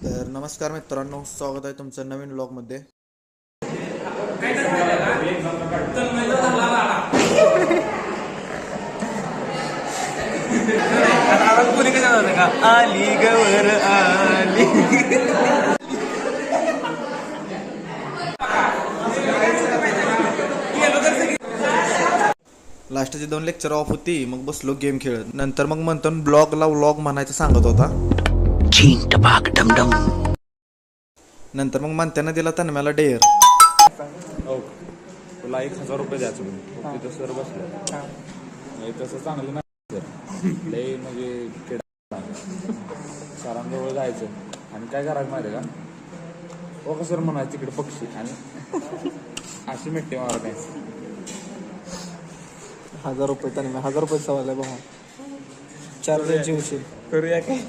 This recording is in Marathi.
तर नमस्कार मित्रांनो, स्वागत आहे तुमचं नवीन व्लॉगमध्ये. आली गवर आली. लास्टचे 2 लेक्चर ऑफ होती, मग बसलो गेम खेळत. नंतर मग म्हणतो ब्लॉगला व्लॉग म्हणायचं सांगत होता. नंतर मग म्हणत्यानं दिला तन्मयाला डेअर. तुला 1000 रुपये द्यायचं तिथं सर बसलं तसं चांगलं नाही सर लई म्हणजे किडा सरांजवळ जायचं आणि काय करायचं माहिती का ओ का सर म्हणायचं तिकडे पक्षी आणि अशी मिट्टी मारत आहे. 1000 रुपये तर 1000 रुपये सवाल आहे बाबा. 4 वेळ जीवशील करूया काय